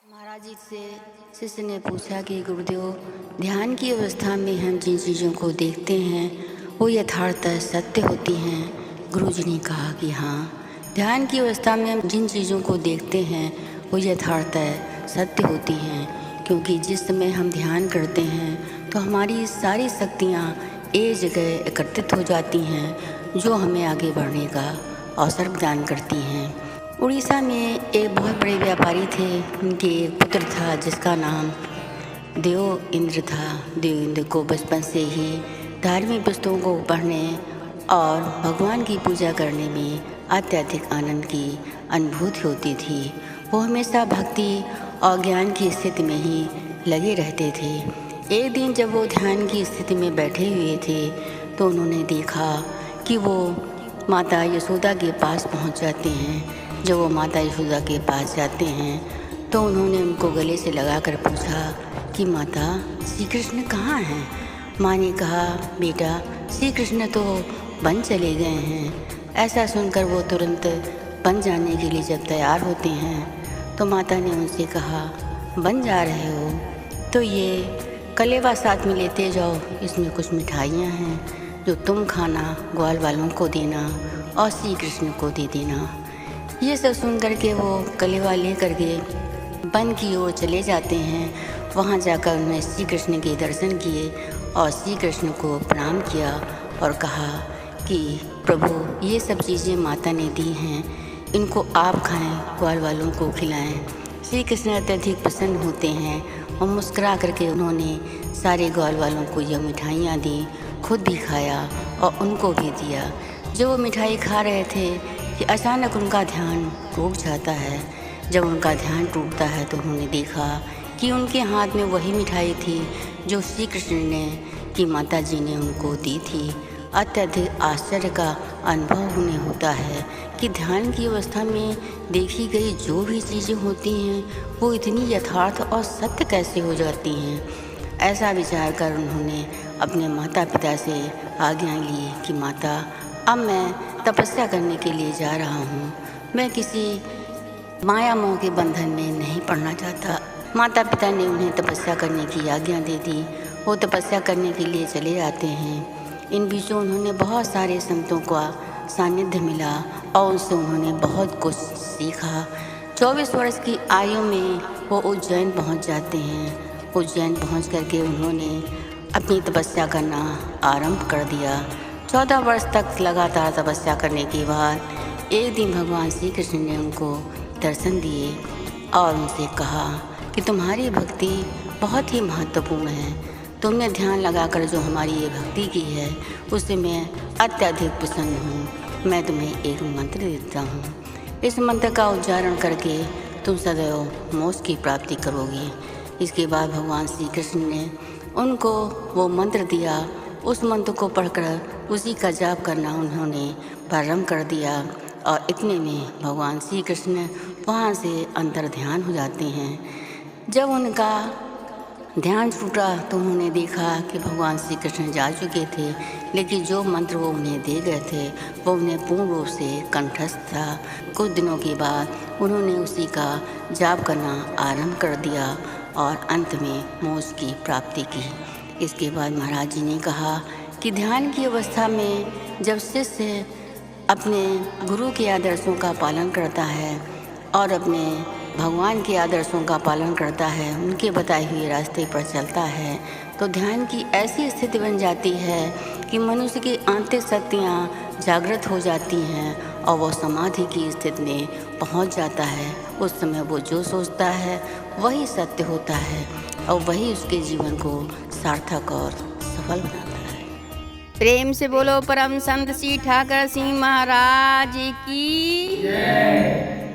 महाराज जी से शिष्य ने पूछा कि गुरुदेव, ध्यान की अवस्था में हम जिन चीज़ों को देखते हैं वो यथार्थ सत्य होती हैं। गुरुजी ने कहा कि हाँ, ध्यान की अवस्था में हम जिन चीज़ों को देखते हैं वो यथार्थ सत्य होती हैं, क्योंकि जिस समय हम ध्यान करते हैं तो हमारी सारी शक्तियाँ एक जगह एकत्रित हो जाती हैं, जो हमें आगे बढ़ने का अवसर प्रदान करती हैं। उड़ीसा में एक बहुत बड़े व्यापारी थे। उनके एक पुत्र था जिसका नाम देव इंद्र था। देव इंद्र को बचपन से ही धार्मिक पुस्तकों को पढ़ने और भगवान की पूजा करने में अत्यधिक आनंद की अनुभूति होती थी। वो हमेशा भक्ति और ज्ञान की स्थिति में ही लगे रहते थे। एक दिन जब वो ध्यान की स्थिति में बैठे हुए थे तो उन्होंने देखा कि वो माता यशोदा के पास पहुंच जाते हैं। जब वो माता यशोदा के पास जाते हैं तो उन्होंने उनको गले से लगाकर पूछा कि माता, श्री कृष्ण कहाँ हैं? माँ ने कहा, बेटा, श्री कृष्ण तो वन चले गए हैं। ऐसा सुनकर वो तुरंत वन जाने के लिए जब तैयार होते हैं तो माता ने उनसे कहा, वन जा रहे हो तो ये कलेवा साथ में लेते जाओ, इसमें कुछ मिठाइयाँ हैं जो तुम खाना, ग्वाल वालों को देना और श्री कृष्ण को दे देना। ये सब सुन कर के वो कलेवा ले कर के वन की ओर चले जाते हैं। वहाँ जाकर उन्होंने श्री कृष्ण के दर्शन किए और श्री कृष्ण को प्रणाम किया और कहा कि प्रभु, ये सब चीज़ें माता ने दी हैं, इनको आप खाएं, ग्वाल वालों को खिलाएं। श्री कृष्ण अत्यधिक प्रसन्न होते हैं और मुस्कुरा करके उन्होंने सारे ग्वाल वालों को यह मिठाइयाँ दी, खुद भी खाया और उनको भी दिया। जो वो मिठाई खा रहे थे कि अचानक उनका ध्यान टूट जाता है। जब उनका ध्यान टूटता है तो उन्होंने देखा कि उनके हाथ में वही मिठाई थी जो श्री कृष्ण ने की माता जी ने उनको दी थी। अत्यधिक आश्चर्य का अनुभव उन्हें होता है कि ध्यान की अवस्था में देखी गई जो भी चीज़ें होती हैं वो इतनी यथार्थ और सत्य कैसे हो जाती हैं। ऐसा विचार कर उन्होंने अपने माता पिता से आज्ञा ली कि माता, अब मैं तपस्या करने के लिए जा रहा हूँ। मैं किसी माया मोह के बंधन में नहीं पड़ना चाहता। माता पिता ने उन्हें तपस्या करने की आज्ञा दे दी। वो तपस्या करने के लिए चले जाते हैं। इन बीचों उन्होंने बहुत सारे संतों का सानिध्य मिला और उनसे उन्होंने बहुत कुछ सीखा। 24 वर्ष की आयु में वो उज्जैन पहुँच जाते हैं। उज्जैन पहुँच करके उन्होंने अपनी तपस्या करना आरंभ कर दिया। 14 वर्ष तक लगातार तपस्या करने के बाद एक दिन भगवान श्री कृष्ण ने उनको दर्शन दिए और उनसे कहा कि तुम्हारी भक्ति बहुत ही महत्वपूर्ण है। तुमने ध्यान लगाकर जो हमारी ये भक्ति की है उससे मैं अत्यधिक प्रसन्न हूँ। मैं तुम्हें एक मंत्र देता हूँ। इस मंत्र का उच्चारण करके तुम सदैव मोक्ष की प्राप्ति करोगी। इसके बाद भगवान श्री कृष्ण ने उनको वो मंत्र दिया। उस मंत्र को पढ़कर उसी का जाप करना उन्होंने प्रारंभ कर दिया और इतने में भगवान श्री कृष्ण वहाँ से अंतर ध्यान हो जाते हैं। जब उनका ध्यान छूटा तो उन्होंने देखा कि भगवान श्री कृष्ण जा चुके थे, लेकिन जो मंत्र वो उन्हें दे गए थे वो उन्हें पूर्ण रूप से कंठस्थ था। कुछ दिनों के बाद उन्होंने उसी का जाप करना आरंभ कर दिया और अंत में मोक्ष की प्राप्ति की। इसके बाद महाराज जी ने कहा कि ध्यान की अवस्था में जब शिष्य अपने गुरु के आदर्शों का पालन करता है और अपने भगवान के आदर्शों का पालन करता है, उनके बताए हुए रास्ते पर चलता है, तो ध्यान की ऐसी स्थिति बन जाती है कि मनुष्य की आंतरिक शक्तियाँ जागृत हो जाती हैं और वो समाधि की स्थिति में पहुँच जाता है। उस समय वो जो सोचता है वही सत्य होता है और वही उसके जीवन को सार्थक और सफल बनाता है। प्रेम से बोलो परम संत श्री ठाकर सिंह महाराज की जय।